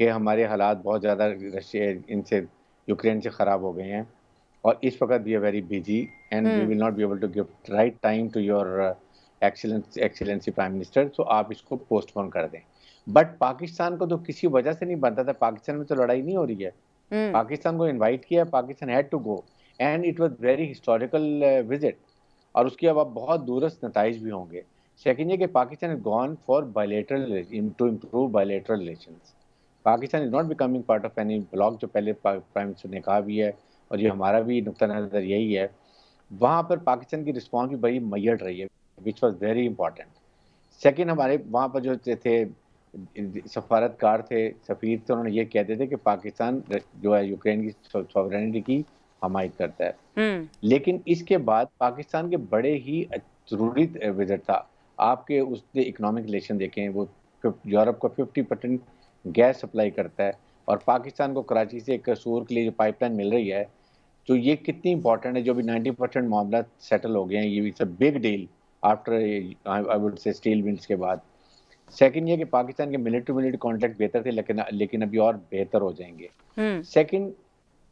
کہ ہمارے حالات بہت زیادہ ان سے یوکرین سے خراب ہو گئے ہیں اور اس وقت we are very busy and we will not be able to give right time to your excellency prime minister, so آپ اس کو پوسٹ پون کر دیں. بٹ پاکستان کو تو کسی وجہ سے نہیں بنتا تھا، پاکستان میں تو لڑائی نہیں ہو رہی ہے، پاکستان کو انوائٹ کیا، Pakistan had to go and it was very historical visit, اور اس کے اب بہت دورست نتائج بھی ہوں گے. سیکنڈ یہ کہ Pakistan is gone for bilateral to improve bilateral relations. Pakistan is not becoming part of any bloc, جو پہلے پرائم منسٹر نے کہا بھی ہے اور یہ ہمارا بھی نقطہ نظر یہی ہے. وہاں پر پاکستان کی رسپانس بھی بڑی میڈ رہی ہے which was very important. Second ہمارے وہاں پر جو تھے سفارتکار تھے، سفیر تھے، انہوں نے یہ کہتے تھے کہ پاکستان جو ہے یوکرین کی سوورینٹی کی حمایت کرتا ہے. لیکن اس کے بعد پاکستان کے بڑے ہی ضروری وزٹ تھا. آپ کے اس نے اکنامک ریلیشن دیکھیں، وہ یورپ کو 50% گیس سپلائی کرتا ہے اور پاکستان کو کراچی سے قصور کے لیے جو پائپ لائن مل رہی ہے، تو یہ کتنی امپورٹنٹ ہے. جو بھی 90% معاملات سیٹل ہو گئے ہیں، یہ it's a big deal after I would say steel mills کے بعد. سیکنڈ یہ کہ پاکستان کے ملٹ ٹو ملٹ کانٹیکٹ بہتر تھے، لیکن ابھی اور بہتر ہو جائیں گے. سیکنڈ،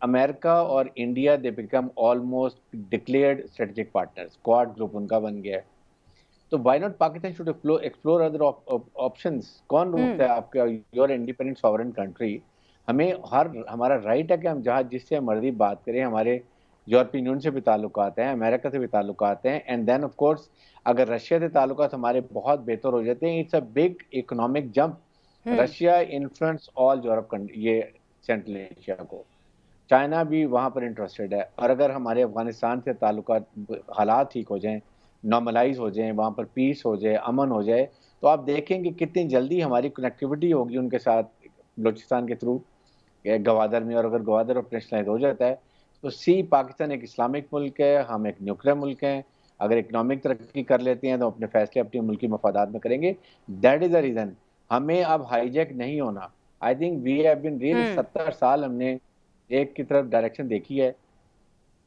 امریکہ اور India they become almost declared strategic partners, Quad group ان کا بن گیا ہے. تو why not Pakistan should explore other options. کون روکتا ہے آپ کا؟ Your independent sovereign country. ہمیں ہمارا رائٹ ہے کہ ہم جہاں جس سے مرضی بات کریں. ہمارے یورپین یونین سے بھی تعلقات ہیں، امریکہ سے بھی تعلقات ہیں، اینڈ دین آف کورس اگر رشیا سے تعلقات ہمارے بہت بہتر ہو جاتے ہیں، it's a big economic jump. Russia influence all Europe یہ سینٹرل ایشیا کو. چائنا بھی وہاں پر انٹرسٹڈ ہے، اور اگر ہمارے افغانستان سے تعلقات حالات ٹھیک ہو جائیں، نارملائز ہو جائیں، وہاں پر پیس ہو جائے، امن ہو جائے، تو آپ دیکھیں کہ کتنی جلدی ہماری کنیکٹیوٹی ہوگی ان کے ساتھ بلوچستان کے تھرو گوادر میں. اور اگر گوادر آپریشنلائز ہو جاتا ہے تو پاکستان ایک اسلامک ملک ہے، ہم ایک نیوکلیر ملک ہیں. اگر اکنامک ترقی کر لیتے ہیں تو اپنے فیصلے اپنی ملکی مفادات میں کریں گے. دیٹ از دا ریزن ہمیں اب ہائی جیک نہیں ہونا. I think we have been really 70 سال ہم نے ایک کی طرف ڈائریکشن دیکھی ہے،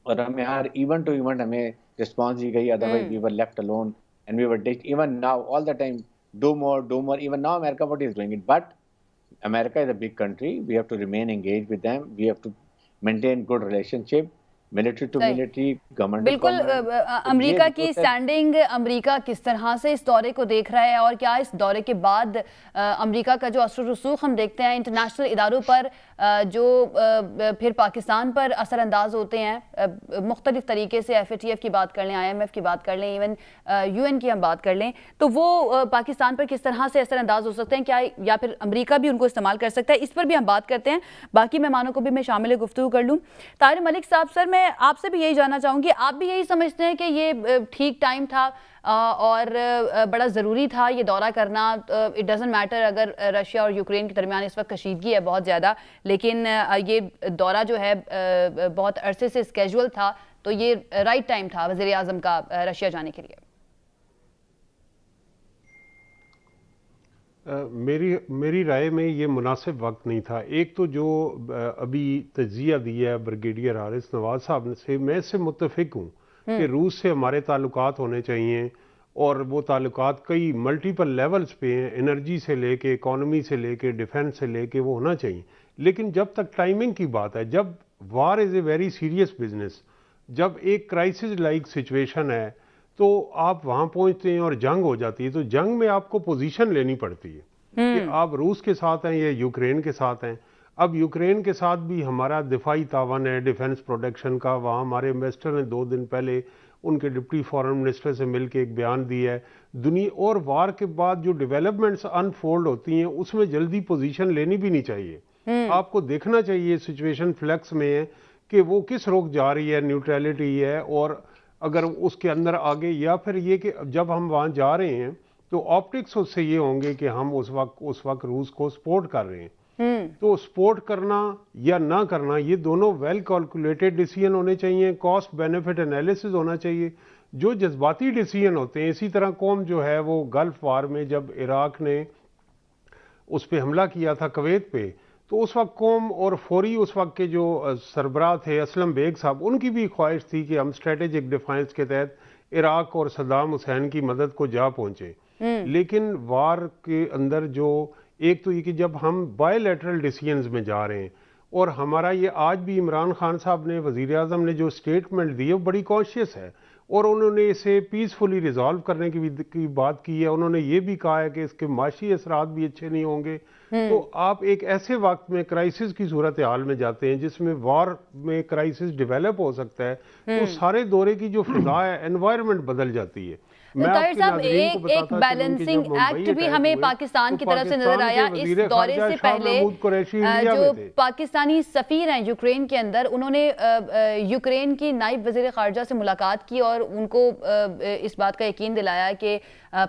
اور ہمیں ہر ایونٹ ٹو ایونٹ ہمیں رسپانس دی گئی. Otherwise we were left alone and we were ditched. Even now all the time do more. Even now America what is doing it, but America is a big country. We have to remain engaged with them. We have to maintain good relationship, military to military, government to بالکل. government. امریکہ کی standing, امریکہ کس طرح سے اس دورے کو دیکھ رہا ہے، اور کیا اس دورے کے بعد امریکہ کا جو اثر و رسوخ ہم دیکھتے ہیں انٹرنیشنل اداروں پر، جو پھر پاکستان پر اثر انداز ہوتے ہیں مختلف طریقے سے، FATF کی بات کر لیں، IMF کی بات کر لیں، ایون UN کی ہم بات کر لیں، تو وہ پاکستان پر کس طرح سے اثر انداز ہو سکتے ہیں، کیا یا پھر امریکہ بھی ان کو استعمال کر سکتا ہے؟ اس پر بھی ہم بات کرتے ہیں. باقی مہمانوں کو بھی میں شامل گفتگو کر لوں. طاہر ملک صاحب، سر میں آپ سے بھی یہی جاننا چاہوں گی، آپ بھی یہی سمجھتے ہیں کہ یہ ٹھیک ٹائم تھا اور بڑا ضروری تھا یہ دورہ کرنا؟ اٹ ڈزنٹ میٹر اگر رشیا اور یوکرین کے درمیان اس وقت کشیدگی ہے بہت زیادہ، لیکن یہ دورہ جو ہے بہت عرصے سے اسکیجول تھا، تو یہ رائٹ ٹائم تھا وزیر اعظم کا رشیا جانے کے لیے. میری رائے میں یہ مناسب وقت نہیں تھا. ایک تو جو ابھی تجزیہ دیا ہے بریگیڈیئر حارث نواز صاحب سے، میں اس سے متفق ہوں کہ روس سے ہمارے تعلقات ہونے چاہیے، اور وہ تعلقات کئی ملٹیپل لیولز پہ ہیں، انرجی سے لے کے، اکانومی سے لے کے، ڈیفنس سے لے کے، وہ ہونا چاہیے. لیکن جب تک ٹائمنگ کی بات ہے، جب وار از اے ویری سیریس بزنس، جب ایک کرائسس لائک سچویشن ہے تو آپ وہاں پہنچتے ہیں اور جنگ ہو جاتی ہے، تو جنگ میں آپ کو پوزیشن لینی پڑتی ہے کہ آپ روس کے ساتھ ہیں یا یوکرین کے ساتھ ہیں. اب یوکرین کے ساتھ بھی ہمارا دفاعی تعاون ہے، ڈیفنس پروڈکشن کا. وہاں ہمارے انویسٹر نے 2 دن پہلے ان کے ڈپٹی فارن منسٹر سے مل کے ایک بیان دیا ہے. دنیا اور وار کے بعد جو ڈیولپمنٹس انفولڈ ہوتی ہیں اس میں جلدی پوزیشن لینی بھی نہیں چاہیے. آپ کو دیکھنا چاہیے سچویشن فلیکس میں ہے کہ وہ کس رخ جا رہی ہے، نیوٹرلٹی ہے، اور اگر اس کے اندر آگے، یا پھر یہ کہ جب ہم وہاں جا رہے ہیں تو آپٹکس اس سے یہ ہوں گے کہ ہم اس وقت روس کو سپورٹ کر رہے ہیں. تو سپورٹ کرنا یا نہ کرنا، یہ دونوں ویل کیلکولیٹڈ ڈیسیژن ہونے چاہیے، کاسٹ بینیفٹ انالیسس ہونا چاہیے. جو جذباتی ڈیسیژن ہوتے ہیں، اسی طرح قوم جو ہے وہ گلف وار میں جب عراق نے اس پہ حملہ کیا تھا کویت پہ، تو اس وقت قوم اور فوری اس وقت کے جو سربراہ تھے اسلم بیگ صاحب، ان کی بھی خواہش تھی کہ ہم اسٹریٹجک ڈیفینس کے تحت عراق اور صدام حسین کی مدد کو جا پہنچے. لیکن وار کے اندر جو ایک تو یہ کہ جب ہم بائی لیٹرل ڈیسیجنز میں جا رہے ہیں، اور ہمارا یہ آج بھی عمران خان صاحب نے، وزیر اعظم نے جو اسٹیٹمنٹ دی ہے وہ بڑی کانشیس ہے، اور انہوں نے اسے پیسفلی ریزالو کرنے کی بات کی ہے. انہوں نے یہ بھی کہا ہے کہ اس کے معاشی اثرات بھی اچھے نہیں ہوں گے. تو آپ ایک ایسے وقت میں کرائسس کی صورتحال میں جاتے ہیں جس میں وار میں کرائسس ڈیولپ ہو سکتا ہے، تو سارے دورے کی جو فضا ہے، انوائرمنٹ بدل جاتی ہے. طاہر صاحب، ایک بیلنسنگ ایکٹ بھی ہمیں پاکستان کی طرف سے نظر آیا اس دورے سے پہلے. جو پاکستانی سفیر ہیں یوکرین کے اندر، انہوں نے یوکرین کی نائب وزیر خارجہ سے ملاقات کی اور ان کو اس بات کا یقین دلایا کہ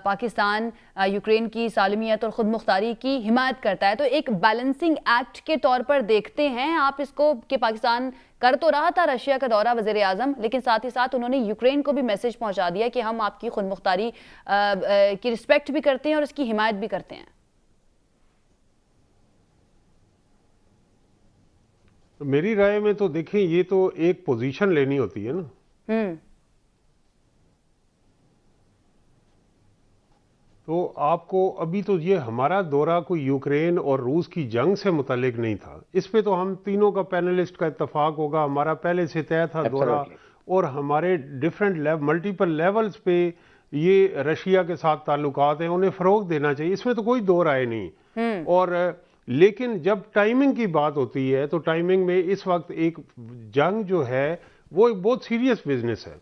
پاکستان یوکرین کی سالمیت اور خود مختاری کی حمایت کرتا ہے. تو ایک بیلنسنگ ایکٹ کے طور پر دیکھتے ہیں آپ اس کو کہ پاکستان کر تو رہا تھا رشیا کا دورہ وزیر اعظم، لیکن ساتھ ہی ساتھ انہوں نے یوکرین کو بھی میسج پہنچا دیا کہ ہم آپ کی خود مختاری کی رسپیکٹ بھی کرتے ہیں اور اس کی حمایت بھی کرتے ہیں. میری رائے میں تو دیکھیں، یہ تو ایک پوزیشن لینی ہوتی ہے نا. تو آپ کو ابھی تو یہ ہمارا دورہ کوئی یوکرین اور روس کی جنگ سے متعلق نہیں تھا. اس پہ تو ہم تینوں کا پینلسٹ کا اتفاق ہوگا، ہمارا پہلے سے طے تھا دورہ، اور ہمارے ڈیفرنٹ ملٹیپل لیولز پہ یہ رشیا کے ساتھ تعلقات ہیں، انہیں فروغ دینا چاہیے، اس میں تو کوئی دو رائے نہیں. اور لیکن جب ٹائمنگ کی بات ہوتی ہے تو ٹائمنگ میں اس وقت ایک جنگ جو ہے وہ ایک بہت سیریس بزنس ہے،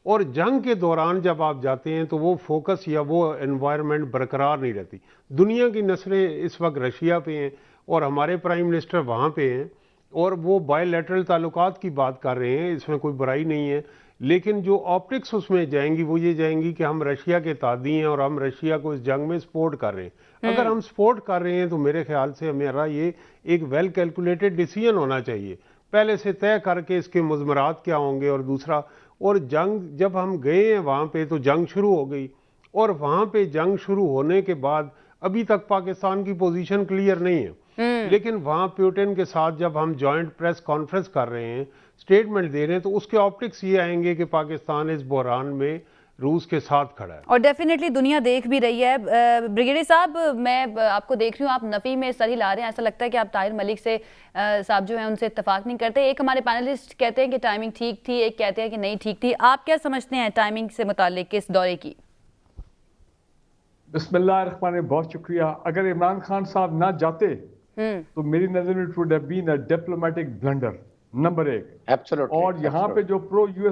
اور جنگ کے دوران جب آپ جاتے ہیں تو وہ فوکس یا وہ انوائرمنٹ برقرار نہیں رہتی. دنیا کی نظریں اس وقت رشیا پہ ہیں اور ہمارے پرائم منسٹر وہاں پہ ہیں، اور وہ بائی لیٹرل تعلقات کی بات کر رہے ہیں، اس میں کوئی برائی نہیں ہے. لیکن جو آپٹکس اس میں جائیں گی وہ یہ جائیں گی کہ ہم رشیا کے تادی ہیں اور ہم رشیا کو اس جنگ میں سپورٹ کر رہے ہیں. اگر ہم سپورٹ کر رہے ہیں تو میرے خیال سے ہمارا یہ ایک ویل کیلکولیٹڈ ڈیسیژن ہونا چاہیے، پہلے سے طے کر کے اس کے مضمرات کیا ہوں گے. اور دوسرا، اور جنگ جب ہم گئے ہیں وہاں پہ تو جنگ شروع ہو گئی، اور وہاں پہ جنگ شروع ہونے کے بعد ابھی تک پاکستان کی پوزیشن کلیئر نہیں ہے. لیکن وہاں پیوٹن کے ساتھ جب ہم جوائنٹ پریس کانفرنس کر رہے ہیں، سٹیٹمنٹ دے رہے ہیں، تو اس کے آپٹکس یہ آئیں گے کہ پاکستان اس بحران میں روس کے ساتھ کھڑا ہے، اور ڈیفینیٹلی دنیا دیکھ بھی رہی ہے. بریگیڈیئر صاحب، میں آپ کو دیکھ رہی ہوں، آپ نفی میں سر ہلا رہے ہیں، ایسا لگتا ہے کہ آپ طاہر ملک سے صاحب جو ہیں ان سے اتفاق نہیں کرتے. ایک ہمارے پینلسٹ کہتے ہیں کہ ٹائمنگ ٹھیک تھی، ایک کہتے ہیں کہ نہیں ٹھیک تھی. آپ کیا سمجھتے ہیں ٹائمنگ سے متعلق اس دورے کی؟ بسم اللہ الرحمن الرحیم، بہت شکریہ. اگر عمران خان صاحب نہ جاتے تو میری نظر میں it would have been a diplomatic blunder number 1. اور یہاں پہ جو پرو یو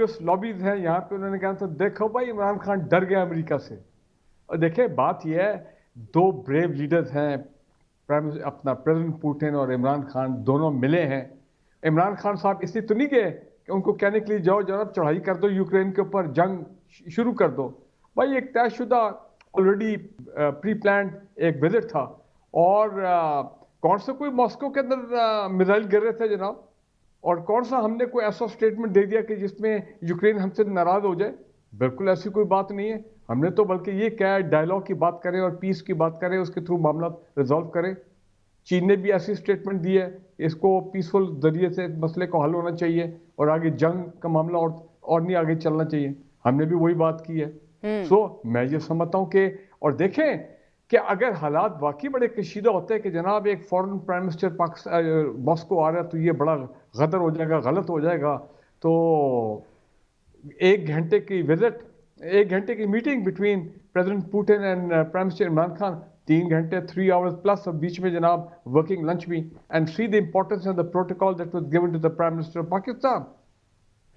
ایس لابیز ہیں، یہاں پہ انہوں نے کہا تھا دیکھو بھائی عمران خان ڈر گیا امریکہ سے. اور دیکھیں بات یہ ہے، دو بریو لیڈرز ہیں، اپنا پریزیڈنٹ پوٹن اور عمران خان دونوں ملے ہیں. عمران خان صاحب اس لیے تو نہیں گئے کہ ان کو کہنے کے لیے جاؤ جناب چڑھائی کر دو یوکرین کے اوپر، جنگ شروع کر دو. بھائی ایک طے شدہ آلریڈی پری پلانڈ ایک وزٹ تھا. اور کون سا کوئی ماسکو کے اندر میزائل گر رہے تھے جناب، اور کون سا ہم نے کوئی ایسا سٹیٹمنٹ دے دیا کہ جس میں یوکرین ہم سے ناراض ہو جائے؟ بالکل ایسی کوئی بات نہیں ہے. ہم نے تو بلکہ یہ کہا ہے ڈائلاگ کی بات کریں اور پیس کی بات کریں، اس کے تھرو معاملات ریزالو کریں. چین نے بھی ایسی سٹیٹمنٹ دی ہے، اس کو پیسفل ذریعے سے مسئلے کو حل ہونا چاہیے اور آگے جنگ کا معاملہ اور نہیں آگے چلنا چاہیے. ہم نے بھی وہی بات کی ہے. میں یہ سمجھتا ہوں کہ، اور دیکھیں کہ اگر حالات واقعی بڑے کشیدہ ہوتے ہیں کہ جناب ایک فورن پرائم منسٹر ماسکو آ رہا ہے تو یہ بڑا غدر ہو جائے گا، غلط ہو جائے گا، تو 1 گھنٹے کی وزٹ، 1 گھنٹے کی meeting between President Putin and prime minister Imran Khan, 3 گھنٹے 3 hours پلس، اور بیچ میں جناب ورکنگ لنچ بھی، and see the importance of the protocol that was given to the prime minister of Pakistan.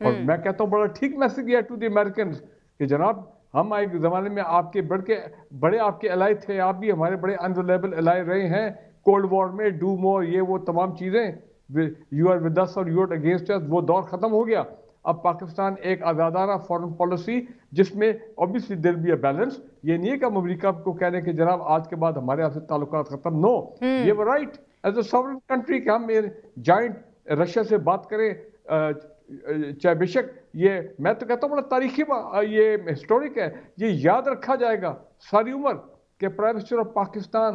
اور میں کہتا ہوں بڑا ٹھیک میسج گیا ٹو دی امریکنز کہ جناب ہم ایک زمانے میں آپ کے بڑے آپ کے الائی تھے، آپ بھی ہمارے بڑے انریلائبل الائی رہے ہیں کولڈ وار میں، ڈو مور، یہ وہ تمام چیزیں، یو آر ود اس اور یو آر اگینسٹ اس، وہ دور ختم ہو گیا. اب پاکستان ایک آزادانہ فارن پالیسی جس میں obviously there be a balance, یہ نہیں ہے کہ ہم امریکہ کو کہہ رہے کہ جناب آج کے بعد ہمارے آپ سے تعلقات ختم. نو، یہ وہ right as a sovereign country کہ ہم جوائنٹ رشیا سے بات کریں، چاہے بے شک یہ میں تو کہتا ہوں بڑا تاریخی یہ ہسٹورک ہے، یہ یاد رکھا جائے گا ساری عمر کہ prime minister of Pakistan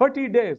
30 days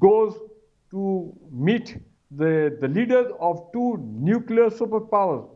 goes to meet the leaders of 2 nuclear superpowers।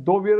2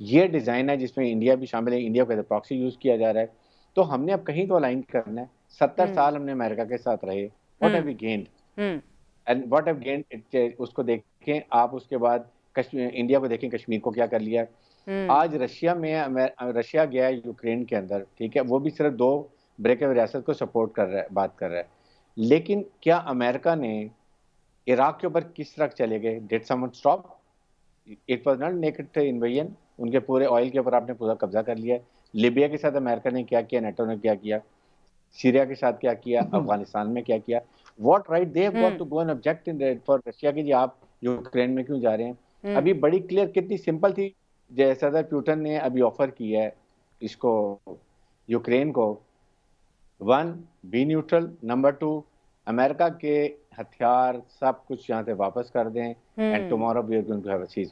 یہ ڈیزائن ہے جس میں انڈیا بھی شامل ہے, انڈیا کو ایز اے پراکسی یوز کیا جا رہا ہے. تو ہم نے اب کہیں تو الائن کرنا ہے. 70 سال ہم نے امریکہ کے ساتھ رہے, what have we gained and what have gained, اس کو دیکھیں آپ. اس کے بعد انڈیا کو دیکھیں کشمیر کو کیا کر لیا. آج رشیا گیا ہے یوکرین کے اندر, ٹھیک ہے, وہ بھی صرف 2 بریک ریاست کو سپورٹ کر رہا ہے, بات کر رہا ہے. لیکن کیا امریکہ نے عراق کے اوپر کس طرح چلے گئے؟ Did someone stop? It was not naked invasion. ان کے پورے آئل کے اوپر آپ نے پورا قبضہ کر لیا ہے. لیبیا کے ساتھ امریکہ نے کیا کیا, نیٹو نے کیا کیا, سیریا کے ساتھ کیا کیا, افغانستان میں کیا کیا. What right they have got to go and object for Russia کی, جی آپ یوکرین میں کیوں جا رہے ہیں؟ ابھی بڑی کلیئر, کتنی سمپل تھی. صدر پیوٹن نے ابھی آفر کیا ہے اس کو, یوکرین کو, 1 بی نیوٹرل, نمبر 2 امریکہ کے ہتھیار سب کچھ یہاں سے واپس کر دیں, and tomorrow we are going to have a cease.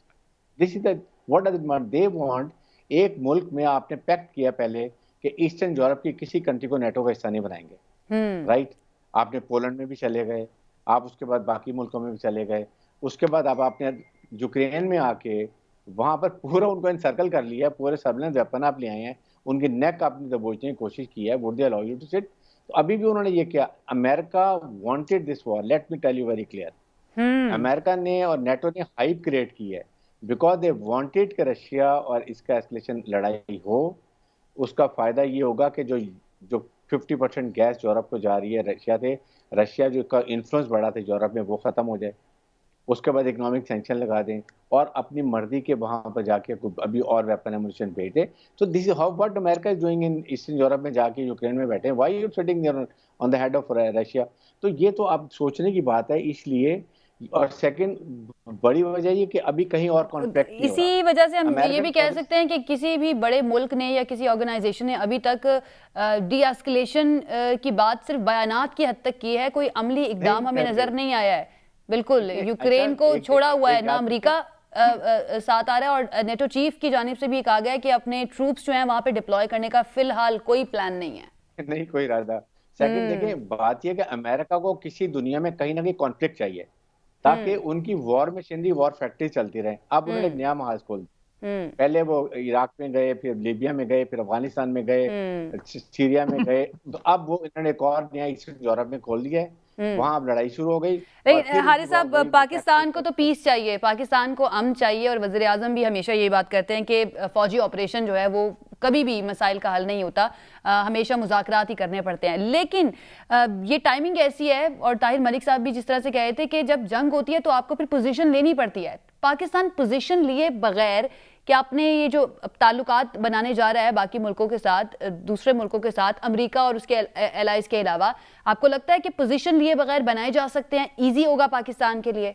This is what does it want. They want ایک ملک میں آپ نے پیکٹ کیا پہلے کہ ایسٹرن یورپ کی کسی کنٹری کو نیٹو کا حصہ نہیں بنائیں گے, رائٹ. آپ نے پولینڈ میں بھی چلے گئے, آپ اس کے بعد باقی ملکوں میں بھی چلے گئے. اس کے بعد آپ نے یوکرین میں آ کے وہاں پر پورا ان کو انسرکل کر لیا, پورے سربلنس ویپن آپ لے آئے ہیں, ان کی نیک آپ نے دبوچنے کی کوشش کی ہے. would they allow you to sit? تو ابھی بھی انہوں نے یہ کیا. امریکہ wanted this war, let me tell you very clear. امریکہ نے اور نیٹو نے ہائپ کریٹ کی ہے بیکاز دے وانٹیڈ کہ رشیا اور اس کا ایسکلیشن لڑائی ہو. اس کا فائدہ یہ ہوگا کہ جو 50% گیس یورپ کو جا رہی ہے رشیا سے, رشیا جو کا انفلوئنس بڑھا تھا یورپ میں وہ ختم ہو جائے. اس کے بعد اکنامک سینکشن لگا دیں اور اپنی مرضی کے وہاں پر جا کے ابھی اور ویپن ایمونیشن بھیج دیں. تو this is how what America is doing in eastern Europe میں جا کے یوکرین میں بیٹھے ہیں. Why you sitting on the head of Russia? تو یہ تو اب سوچنے کی بات ہے. اس لیے, اور سیکنڈ بڑی وجہ یہ کہ ابھی کہیں اور کانفلکٹ نہیں ہو رہا. اسی وجہ سے ہم یہ بھی کہہ سکتے ہیں کہ کسی بھی بڑے ملک نے یا کسی آرگنائزیشن نے ابھی تک ڈی ایسکلیشن کی بات صرف بیانات کی حد تک کی ہے, کوئی عملی اقدام ہمیں نظر نہیں آیا ہے. بالکل, یوکرین کو چھوڑا ہوا ہے, نہ امریکہ ساتھ آ رہا ہے, اور نیٹو چیف کی جانب سے بھی کہا گیا ہے کہ اپنے ٹروپس جو ہیں وہاں پہ ڈپلوائے کرنے کا فی الحال کوئی پلان نہیں ہے. نہیں, کوئی ارادہ. سیکنڈ دیکھیں, بات یہ کہ امریکہ کو کسی دنیا میں کہیں نہ کہیں کانفلکٹ چاہیے تاکہ ان کی وار مشینری, وار فیکٹری چلتی رہے. اب انہوں نے ایک نیا محاذ کھول دیا. پہلے وہ عراق میں گئے, پھر لیبیا میں گئے, پھر افغانستان میں گئے, سیریا میں گئے. تو اب وہ انہوں نے ایک اور نیا ایسٹرن یورپ میں کھول دیا ہے, وہاں اب لڑائی شروع ہو گئی. حارث صاحب, پاکستان کو تو پیس چاہیے, پاکستان کو امن چاہیے, اور وزیر اعظم بھی ہمیشہ یہی بات کرتے ہیں کہ فوجی آپریشن جو ہے وہ کبھی بھی مسائل کا حل نہیں ہوتا, ہمیشہ مذاکرات ہی کرنے پڑتے ہیں. لیکن یہ ٹائمنگ ایسی ہے, اور طاہر ملک صاحب بھی جس طرح سے کہے تھے کہ جب جنگ ہوتی ہے تو آپ کو پھر پوزیشن لینی پڑتی ہے. پاکستان پوزیشن لیے بغیر کہ آپ نے یہ جو تعلقات بنانے جا رہا ہے باقی ملکوں کے ساتھ, دوسرے ملکوں کے ساتھ, امریکہ اور اس کے الائز کے علاوہ, آپ کو لگتا ہے کہ پوزیشن لیے بغیر بنائے جا سکتے ہیں, ایزی ہوگا پاکستان کے لیے؟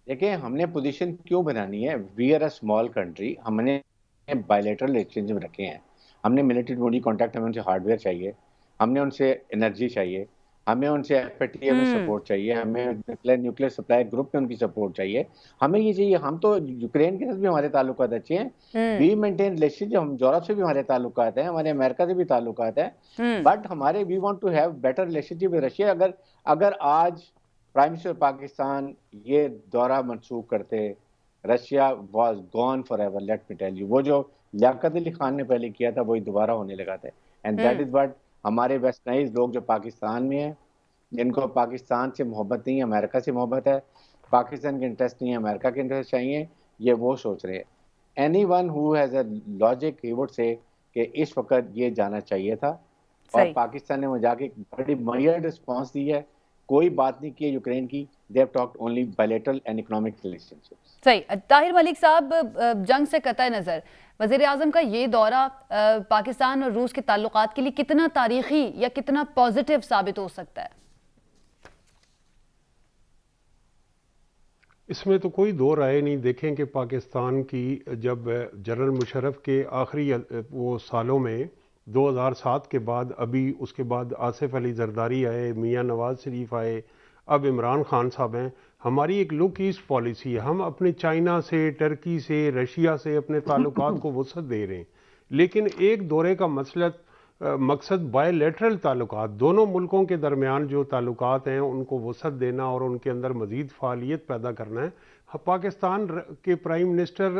دیکھیں, ہم نے پوزیشن کیوں بنانی ہے؟ We are a small country. ہم نے بائیلیٹرل ایکسچینج رکھے ہیں, ہم نے ملٹری باڈی کانٹیکٹ, ہمیں ان سے ہارڈ ویئر چاہیے, ہم نے ان سے انرجی چاہیے, ہمیں ان سے ایف ٹی میں سپورٹ چاہیے, ہمیں نیوکلیر سپلائی گروپ میں ان کی سپورٹ چاہیے, ہمیں یہ چاہیے. ہم تو یوکرین کے ساتھ بھی ہمارے تعلقات اچھے ہیں, وی مینٹین ریلیشن, ہم یورپ سے بھی ہمارے تعلقات ہیں, ہمارے امریکہ سے بھی تعلقات ہیں, بٹ ہمارے we want to have better relationship with Russia. اگر آج پرائم منسٹر پاکستان یہ دورہ منسوخ کرتے, Russia was gone forever, let me tell you. وہ جو لیاقت علی خان نے پہلے کیا تھا وہی دوبارہ ہونے لگا تھا. اینڈ دیٹ از واٹ ہمارے ویسٹرنائز لوگ جو پاکستان میں ہیں, جن کو پاکستان سے محبت نہیں ہے, امریکہ سے محبت ہے, پاکستان کے انٹرسٹ نہیں ہے, امریکہ کے انٹرسٹ چاہیے, یہ وہ سوچ رہے ہیں. Any one who has a logic he would say کہ اس وقت یہ جانا چاہیے تھا, اور پاکستان نے وہ جا کے بڑی میئر رسپانس دی ہے. کوئی بات نہیں کی ہے یوکرین کی, they have talked only bilateral and economic relationships. صحیح. طاہر ملک صاحب, جنگ سے قطع نظر وزیر اعظم کا یہ دورہ پاکستان اور روس کے تعلقات کے لیے کتنا تاریخی یا کتنا پازیٹیو ثابت ہو سکتا ہے؟ اس میں تو کوئی دو رائے نہیں. دیکھیں کہ پاکستان کی جب جنرل مشرف کے آخری وہ سالوں میں 2007 کے بعد, ابھی اس کے بعد آصف علی زرداری آئے, میاں نواز شریف آئے, اب عمران خان صاحب ہیں, ہماری ایک لک ایسٹ پالیسی ہے. ہم اپنے چائنا سے, ٹرکی سے, رشیا سے اپنے تعلقات کو وسعت دے رہے ہیں, لیکن ایک دورے کا مقصد بائی لیٹرل تعلقات, دونوں ملکوں کے درمیان جو تعلقات ہیں ان کو وسعت دینا اور ان کے اندر مزید فعالیت پیدا کرنا ہے. پاکستان کے prime minister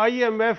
IMF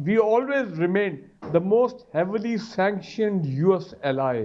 we always remain the most heavily sanctioned US ally।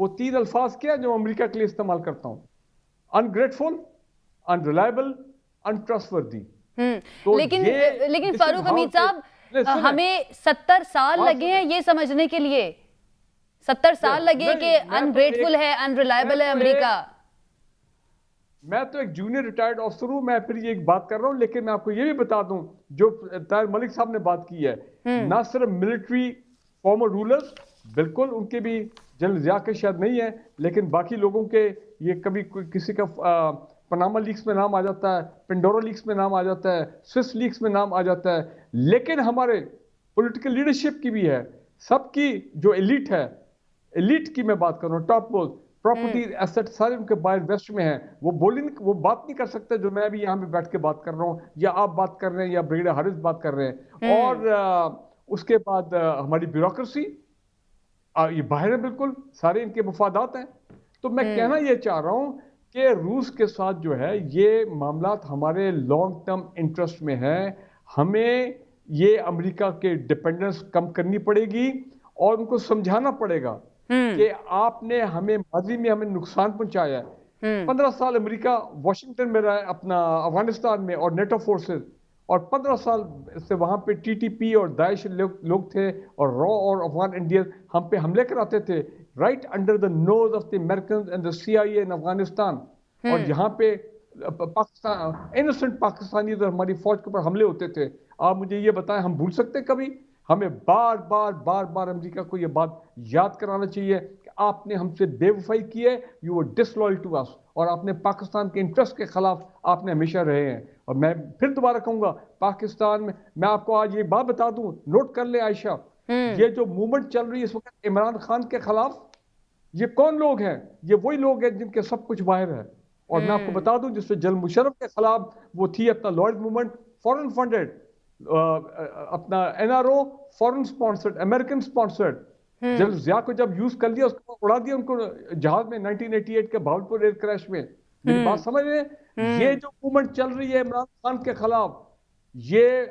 وہ 3 الفاظ کیا جو امریکہ کے لیے استعمال کرتا ہوں: ungrateful, unreliable, untrustworthy. لیکن فاروق حمید صاحب، ہمیں 70 سال لگے ہیں یہ سمجھنے کے لیے، 70 سال لگے کہ ungrateful ہے، unreliable ہے امریکہ. میں تو ایک جونیئر ریٹائرڈ آفیسر ہوں، میں پھر یہ ایک بات کر رہا ہوں، لیکن میں آپ کو یہ بھی بتا دوں جو طاہر ملک صاحب نے بات کی ہے، نہ صرف ملٹری فارمر رولرز، بالکل ان کے بھی جنرل ضیاء کے شاید نہیں ہے، لیکن باقی لوگوں کے یہ کبھی کسی کا پاناما لیکس میں نام آ جاتا ہے، پنڈورا لیکس میں نام آ جاتا ہے، سوئس لیکس میں نام آ جاتا ہے، لیکن ہمارے پولیٹیکل لیڈرشپ کی بھی ہے، سب کی جو ایلیٹ ہے، ایلیٹ کی میں بات کر رہا ہوں، ٹاپ موسٹ پراپرٹی ایسٹ سارے ان کے باہر ویسٹ میں ہیں، وہ بات نہیں کر سکتے جو میں بھی یہاں پہ بیٹھ کے بات کر رہا ہوں، یا آپ بات کر رہے ہیں، یا بریگیڈیئر حارث بات کر رہے ہیں. اور اس کے بعد ہماری بیوروکریسی یہ باہر ہے، بالکل سارے ان کے مفادات ہیں. تو میں کہنا یہ چاہ رہا ہوں کہ روس کے ساتھ جو ہے یہ معاملات ہمارے لانگ ٹرم انٹرسٹ میں ہیں، ہمیں یہ امریکہ کے ڈیپینڈنس کم کرنی پڑے گی اور ان کو سمجھانا پڑے گا کہ آپ نے ہمیں ماضی میں ہمیں نقصان پہنچایا ہے. 15 سال امریکہ واشنگٹن میں رہا ہے اپنا افغانستان میں اور نیٹو فورسز، اور 15 سال سے وہاں پہ ٹی ٹی پی اور داعش لوگ تھے اور را اور افغان انڈین ہم پہ حملے کراتے تھے right under the nose of the Americans and the C I A in Afghanistan. اور یہاں پہ پاکستان انوسنٹ پاکستانی ہماری فوج کے اوپر حملے ہوتے تھے. آپ مجھے یہ بتائیں ہم بھول سکتے کبھی؟ ہمیں بار بار امریکہ کو یہ بات یاد کرانا چاہیے کہ آپ نے ہم سے بے وفائی کی ہے، یو ور ڈسلویل ٹو اس، اور آپ نے پاکستان کے انٹرسٹ کے خلاف آپ نے ہمیشہ رہے ہیں. اور میں پھر دوبارہ کہوں گا پاکستان میں آپ کو آج یہ بات بتا دوں، نوٹ کر لیں عائشہ، یہ جو موومنٹ چل رہی ہے اس وقت عمران خان کے خلاف، یہ کون لوگ ہیں؟ یہ وہی لوگ ہیں جن کے سب کچھ باہر ہے. اور میں آپ کو بتا دوں جس سے جنرل مشرف کے خلاف وہ تھی اپنا لارڈ موومنٹ، فورن فنڈڈ، اپنا N R O foreign sponsored, American sponsored. General Zia کو جب یوز کر لیا اس کو اڑا دیا ان کو جہاز میں 1988 کے بھاولپور ایئر کریش میں. میری بات سمجھ رہے ہیں؟ یہ جو موومنٹ چل رہی ہے عمران خان کے خلاف، یہ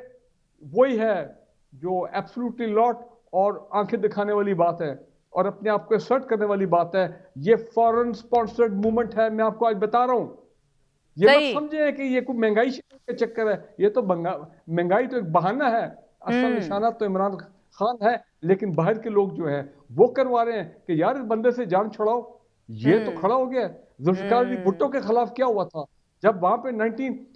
وہی ہے جو ایبسولوٹلی لاٹ اور آنکھیں دکھانے والی بات ہے اور اپنے آپ کو اسرٹ کرنے والی بات ہے. یہ فورن سپانسرڈ موومنٹ ہے، میں آپ کو آج بتا رہا ہوں. یہ مت سمجھیں کہ یہ کوئی مہنگائی کے چکر ہے، یہ تو مہنگائی تو ایک بہانہ ہے، اصل نشانہ تو عمران خان ہے. لیکن باہر کے لوگ جو ہیں وہ کروا رہے ہیں کہ یار اس بندے سے جان چھڑاؤ. یہ تو کھڑا ہو گیا. ذوالفقار علی بھٹو کے خلاف کیا ہوا تھا جب وہاں پہ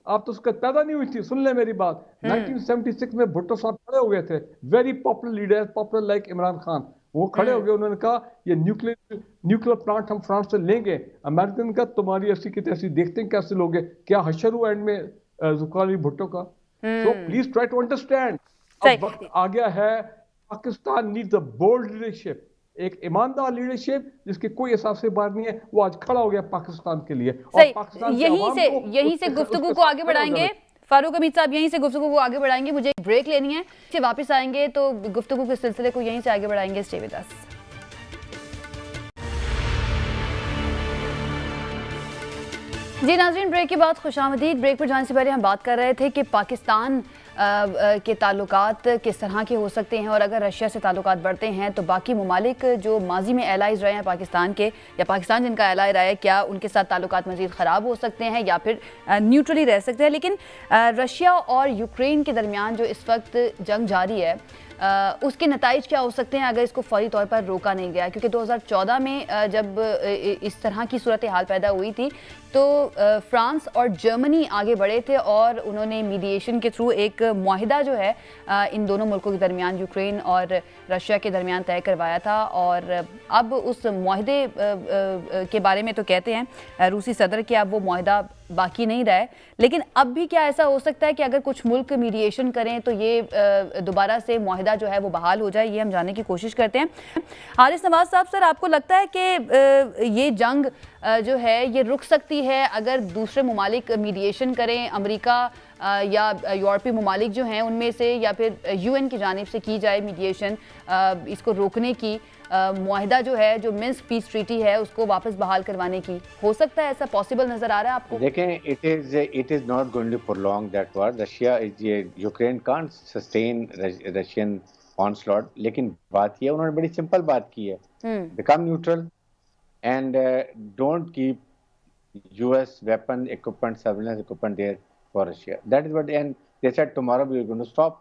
آپ تو اس کا پیدا نہیں ہوئی تھی، سن لیں میری بات، 1976 میں بھٹو صاحب کھڑے ہو گئے تھے، very popular leader, popular like Imran Khan. وہ کھڑے ہو گئے، انہوں نے کہا یہ نیوکلیر پلانٹ ہم فرانس سے لیں گے. امریکن کا تمہاری ایسی کی تیسی دیکھتے ہیں کیسے لوگ ہیں. کیا حشر ہوا اینڈ میں ذوالفقار علی بھٹو کا؟ So please try to understand. اب وقت آ گیا ہے، Pakistan needs a bold leadership, ایک ایماندار لیڈرشپ جس کی کوئی احساس بار نہیں ہے. وہ آج کھڑا ہو گیا پاکستان کے لیے. یہیں سے گفتگو کو آگے بڑھائیں گے فاروق حمید صاحب، یہیں سے گفتگو کو آگے بڑھائیں گے. مجھے ایک بریک لینی ہے، واپس آئیں گے تو گفتگو کے سلسلے کو یہیں سے آگے بڑھائیں گے. Stay with us. جی ناظرین، بریک کے بعد خوش آمدید. بریک پر جانے سے پہلے ہم بات کر رہے تھے کہ پاکستان کے تعلقات کس طرح کے ہو سکتے ہیں، اور اگر رشیا سے تعلقات بڑھتے ہیں تو باقی ممالک جو ماضی میں ایلائز رہے ہیں پاکستان کے، یا پاکستان جن کا ایلائی رہا ہے، کیا ان کے ساتھ تعلقات مزید خراب ہو سکتے ہیں یا پھر نیوٹرلی رہ سکتے ہیں. لیکن رشیا اور یوکرین کے درمیان جو اس وقت جنگ جاری ہے، اس کے نتائج کیا ہو سکتے ہیں اگر اس کو فوری طور پر روکا نہیں گیا؟ کیونکہ 2014 میں جب اس طرح کی صورتحال پیدا ہوئی تھی تو فرانس اور جرمنی آگے بڑھے تھے اور انہوں نے میڈیشن کے تھرو ایک معاہدہ جو ہے ان دونوں ملکوں کے درمیان، یوکرین اور رشیا کے درمیان طے کروایا تھا. اور اب اس معاہدے کے بارے میں تو کہتے ہیں روسی صدر کہ اب وہ معاہدہ باقی نہیں رہا ہے. لیکن اب بھی کیا ایسا ہو سکتا ہے کہ اگر کچھ ملک میڈیشن کریں تو یہ دوبارہ سے معاہدہ جو ہے وہ بحال ہو جائے؟ یہ ہم جاننے کی کوشش کرتے ہیں. حارث نواز صاحب، سر آپ کو لگتا ہے کہ یہ جنگ جو ہے یہ رک سکتی ہے اگر دوسرے ممالک میڈیشن کریں، امریکہ یا یورپی ممالک جو ہیں ان میں سے، یا پھر یو این کی جانب سے کی جائے میڈیشن اس کو روکنے کی، معاہدہ جو ہے جو منسک پیس ٹریٹی ہے اس کو واپس بحال کروانے کی؟ ہو سکتا ہے ایسا پاسبل نظر آ رہا ہے آپ کو؟ دیکھیں، it is not going to prolong that war. Ukraine can't sustain Russian onslaught. لیکن بات یہ انہوں نے بڑی سمپل بات کی ہے، become neutral. and don't keep US weapon equipment, surveillance equipment there for Russia. That is what, and they said tomorrow we are going to stop.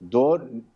2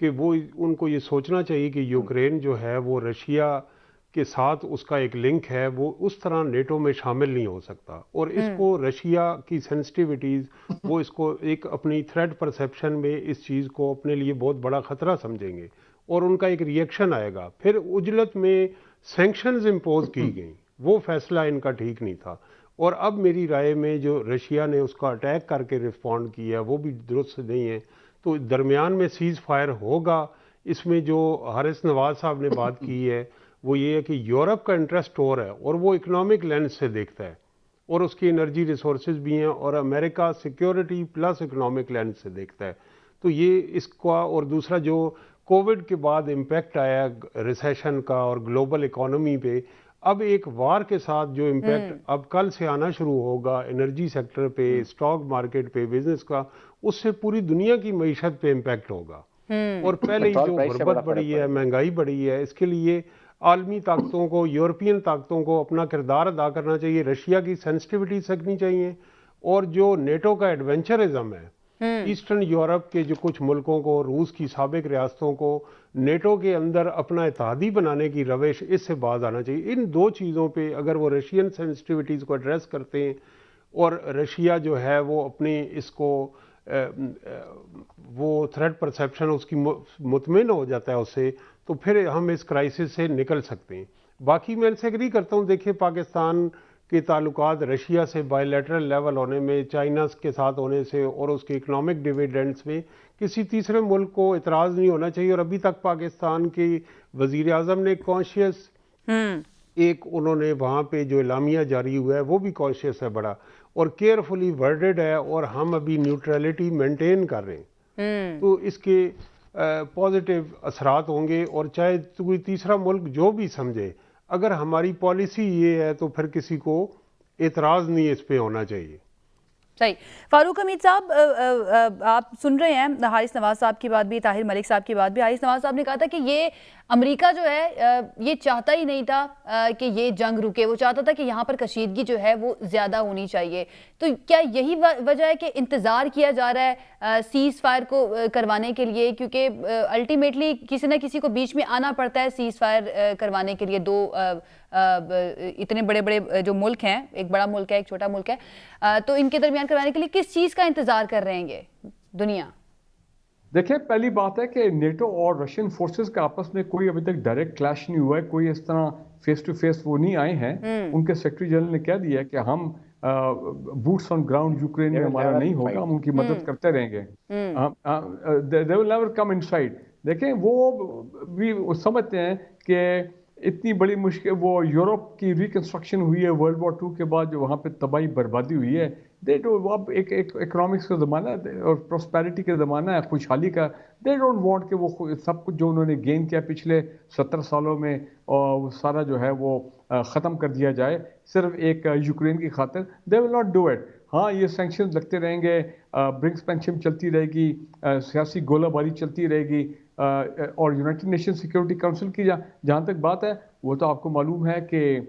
کہ وہ ان کو یہ سوچنا چاہیے کہ یوکرین جو ہے وہ رشیا کے ساتھ اس کا ایک لنک ہے، وہ اس طرح نیٹو میں شامل نہیں ہو سکتا، اور اس کو رشیا کی سینسٹیوٹیز وہ اس کو ایک اپنی تھریٹ پرسیپشن میں اس چیز کو اپنے لیے بہت بڑا خطرہ سمجھیں گے، اور ان کا ایک ری ایکشن آئے گا۔ پھر عجلت میں سینکشنز امپوز کی گئیں، وہ فیصلہ ان کا ٹھیک نہیں تھا، اور اب میری رائے میں جو رشیا نے اس کا اٹیک کر کے رسپونڈ کیا وہ بھی درست نہیں ہے۔ تو درمیان میں سیز فائر ہوگا۔ اس میں جو حارث نواز صاحب نے بات کی ہے وہ یہ ہے کہ یورپ کا انٹرسٹ اور ہے، اور وہ اکنامک لینس سے دیکھتا ہے، اور اس کی انرجی ریسورسز بھی ہیں، اور امریکہ سیکیورٹی پلس اکنامک لینس سے دیکھتا ہے۔ تو یہ اس کا، اور دوسرا جو کووڈ کے بعد امپیکٹ آیا ریسیشن کا اور گلوبل اکانومی پہ، اب ایک وار کے ساتھ جو امپیکٹ اب کل سے آنا شروع ہوگا انرجی سیکٹر پہ، اسٹاک مارکیٹ پہ، بزنس کا، اس سے پوری دنیا کی معیشت پہ امپیکٹ ہوگا۔ اور پہلے ہی جو غربت بڑھی ہے، مہنگائی بڑھی ہے، اس کے لیے عالمی طاقتوں کو، یورپین طاقتوں کو اپنا کردار ادا کرنا چاہیے، رشیا کی سینسٹیوٹی سکھنی چاہیے، اور جو نیٹو کا ایڈونچرزم ہے ایسٹرن یورپ کے جو کچھ ملکوں کو، روس کی سابق ریاستوں کو نیٹو کے اندر اپنا اتحادی بنانے کی روش، اس سے باز آنا چاہیے۔ ان دو چیزوں پہ اگر وہ رشین سینسٹیوٹیز کو ایڈریس کرتے ہیں، اور رشیا جو ہے وہ اپنی اس کو وہ تھریٹ پرسیپشن اس کی مطمئن ہو جاتا ہے اس سے، تو پھر ہم اس کرائسس سے نکل سکتے ہیں۔ باقی میں ان سے ایگری کرتا ہوں، دیکھیں پاکستان کے تعلقات رشیا سے بائی لیٹرل لیول ہونے میں، چائنا کے ساتھ ہونے سے، اور اس کے اکنامک ڈیویڈنڈس میں کسی تیسرے ملک کو اعتراض نہیں ہونا چاہیے، اور ابھی تک پاکستان کے وزیر اعظم نے کانشیس ایک انہوں نے وہاں پہ جو اعلامیہ جاری ہوا ہے وہ بھی کانشیس ہے بڑا، اور کیئرفلی ورڈڈ ہے، اور ہم ابھی نیوٹرلٹی مینٹین کر رہے ہیں، تو اس کے پازیٹیو اثرات ہوں گے۔ اور چاہے کوئی تیسرا ملک جو بھی سمجھے، اگر ہماری پالیسی یہ ہے تو پھر کسی کو اعتراض نہیں اس پہ ہونا چاہیے۔ صحیح۔ فاروق حمید صاحب، آپ سن رہے ہیں حارث نواز صاحب کی بات بھی، طاہر ملک صاحب کی بات بھی۔ حارث نواز صاحب نے کہا تھا کہ یہ امریکہ جو ہے یہ چاہتا ہی نہیں تھا کہ یہ جنگ رکے، وہ چاہتا تھا کہ یہاں پر کشیدگی جو ہے وہ زیادہ ہونی چاہیے۔ تو کیا یہی وجہ ہے کہ انتظار کیا جا رہا ہے سیز فائر کو کروانے کے لیے؟ کیونکہ الٹیمیٹلی کسی نہ کسی کو بیچ میں آنا پڑتا ہے سیز فائر کروانے کے لیے۔ دو اتنے بڑے بڑے جو ملک ہیں، ایک بڑا ملک ہے، ایک چھوٹا ملک ہے، تو ان کے درمیان کروانے کے لیے کس چیز کا انتظار کر رہے ہیں یہ دنیا؟ دیکھیں، پہلی بات ہے کہ نیٹو اور رشین فورسز کا آپس میں کوئی ابھی تک ڈائریکٹ کلیش نہیں ہوا ہے، کوئی اس طرح فیس ٹو فیس وہ نہیں آئے ہیں۔ ان کے سیکرٹری جنرل نے کہہ دیا کہ ہم بوٹس آن گراؤنڈ یوکرین میں ہمارا نہیں ہوگا، ہم ان کی مدد کرتے رہیں گے۔ they will never come inside۔ دیکھیں، وہ بھی سمجھتے ہیں کہ اتنی بڑی مشکل، وہ یورپ کی ریکنسٹرکشن ہوئی ہے ورلڈ وار 2 کے بعد، جو وہاں پہ تباہی بربادی ہوئی ہے، اب ایک اکنامکس کا زمانہ ہے اور پراسپیرٹی کا زمانہ ہے، خوشحالی کا۔ دے ڈونٹ وانٹ کہ وہ سب کچھ جو انہوں نے گین کیا پچھلے 70 سالوں میں، اور وہ سارا جو ہے وہ ختم کر دیا جائے صرف ایک یوکرین کی خاطر۔ دے ول ناٹ ڈو اٹ۔ ہاں، یہ سینکشن لگتے رہیں گے، برنکس پینشن چلتی رہے گی، سیاسی گولہ باری چلتی رہے گی، اور یونائٹڈ نیشن سیکیورٹی کونسل کی جہاں تک بات ہے، وہ تو آپ کو معلوم ہے کہ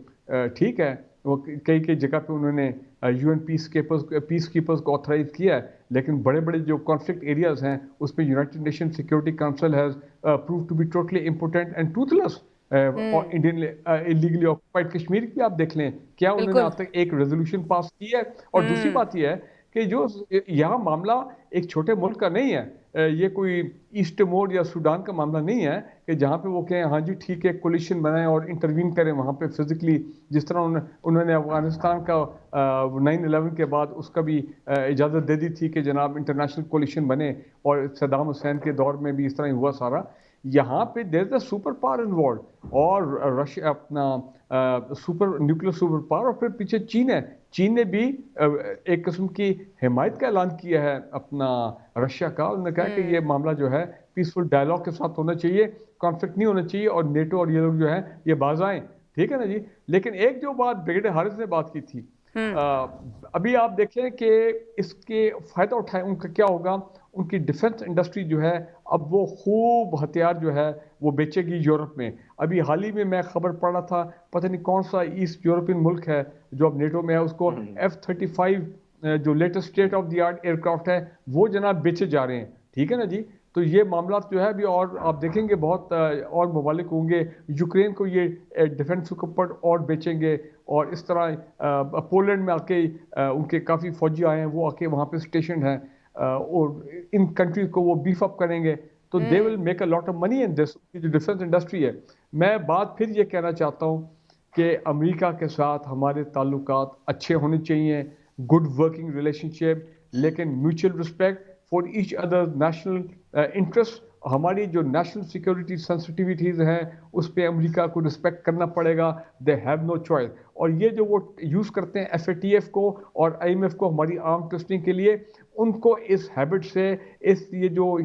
ٹھیک ہے، وہ کئی جگہ پہ انہوں نے یو این پیس کیپرز کو آتھرائز کیا ہے، لیکن بڑے بڑے جو کانفلکٹ ایریاز ہیں اس میں united nation security council has prove to be totally important and truthless. Indian legally occupied Kashmir کی آپ دیکھ لیں، کیا انہوں نے اب تک ایک ریزولوشن پاس کی ہے؟ اور دوسری بات یہ ہے کہ جو یہاں معاملہ ایک چھوٹے ملک کا نہیں ہے، یہ کوئی ایسٹ ٹیمور یا سوڈان کا معاملہ نہیں ہے کہ جہاں پہ وہ کہیں ہاں جی ٹھیک ہے کولیشن بنائیں اور انٹروین کریں وہاں پہ فزیکلی، جس طرح انہوں نے افغانستان کا 9/11 کے بعد اس کا بھی اجازت دے دی تھی کہ جناب انٹرنیشنل کولیشن بنے، اور صدام حسین کے دور میں بھی اس طرح ہی ہوا سارا۔ یہاں پہ دیر از اے سپر پاور انوالوڈ، اور رشیا اپنا نیوکلیر سپر پاور، اور پھر پیچھے چین ہے۔ چین نے بھی ایک قسم کی حمایت کا اعلان کیا ہے اپنا رشیا کا، انہوں نے کہا کہ یہ معاملہ جو ہے پیسفل ڈائلاگ کے ساتھ ہونا چاہیے، کانفلکٹ نہیں ہونا چاہیے، اور نیٹو اور یہ لوگ جو ہیں یہ باز آئیں، ٹھیک ہے نا جی۔ لیکن ایک جو بات بریگیڈیئر حارث نے بات کی تھی، ابھی آپ دیکھیں کہ اس کے فائدہ اٹھائے ان کا کیا ہوگا۔ ان کی ڈیفنس انڈسٹری جو ہے اب وہ خوب ہتھیار جو ہے وہ بیچے گی یورپ میں۔ ابھی حال ہی میں میں خبر پڑھ رہا تھا، پتہ نہیں کون سا ایسٹ یورپین ملک ہے جو اب نیٹو میں ہے، اس کو F-35 جو latest state of the art aircraft ہے وہ جناب بیچے جا رہے ہیں، ٹھیک ہے نا جی۔ تو یہ معاملات جو ہے ابھی اور آپ دیکھیں گے بہت اور ممالک ہوں گے یوکرین کو یہ ڈیفنس اکوپمنٹ اور بیچیں گے، اور اس طرح پولینڈ میں آ کے ان کے کافی فوجی آئے ہیں، وہ آ کے وہاں پہ اسٹیشن ہیں، اور ان کنٹریز کو وہ بیف اپ کریں گے، تو دے will make a lot of money ان دس. جو ڈیفنس انڈسٹری ہے، میں بات پھر یہ کہنا چاہتا ہوں کہ امریکہ کے ساتھ ہمارے تعلقات اچھے ہونے چاہیے، گڈ ورکنگ ریلیشن شپ، لیکن mutual respect for each other national interest. ہماری جو نیشنل سیکورٹی سینسٹیویٹیز ہیں اس پہ امریکہ کو رسپیکٹ کرنا پڑے گا. They have no choice. اور یہ جو وہ یوز کرتے ہیں FATF کو اور IMF کو ہماری آرم ٹوسٹنگ کے لیے، ان کو اس ہیبٹ سے، اس یہ جو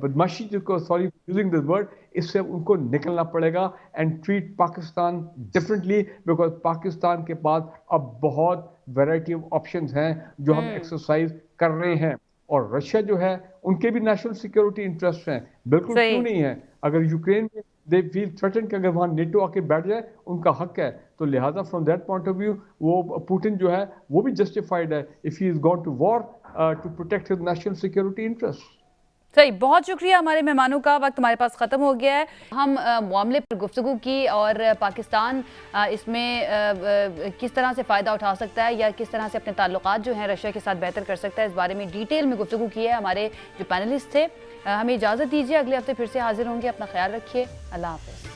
بدماشی کو، سوری یوزنگ دس ورڈ، اس سے ان کو نکلنا پڑے گا and treat Pakistan differently, because Pakistan کے پاس اب بہت ویرائٹی آف آپشنز ہیں جو ہم ایکسرسائز کر رہے ہیں. اور رشیا جو ہے ان کے بھی نیشنل سیکورٹی انٹرسٹ ہیں، بالکل کیوں نہیں ہے. اگر یوکرین میں دے فیل تھریٹن کہ اگر وہاں نیٹو آ کے بیٹھ جائے، ان کا حق ہے. تو لہٰذا from that point of view وہ پوٹن جو ہے وہ بھی جسٹیفائڈ ہے if he is gone to war to protect his national security interest. صحیح، بہت شکریہ ہمارے مہمانوں کا. وقت ہمارے پاس ختم ہو گیا ہے. ہم معاملے پر گفتگو کی اور پاکستان اس میں کس طرح سے فائدہ اٹھا سکتا ہے یا کس طرح سے اپنے تعلقات جو ہیں رشیا کے ساتھ بہتر کر سکتا ہے، اس بارے میں ڈیٹیل میں گفتگو کی ہے ہمارے جو پینلسٹ تھے. ہمیں اجازت دیجیے، اگلے ہفتے پھر سے حاضر ہوں گے. اپنا خیال رکھیے. اللہ حافظ.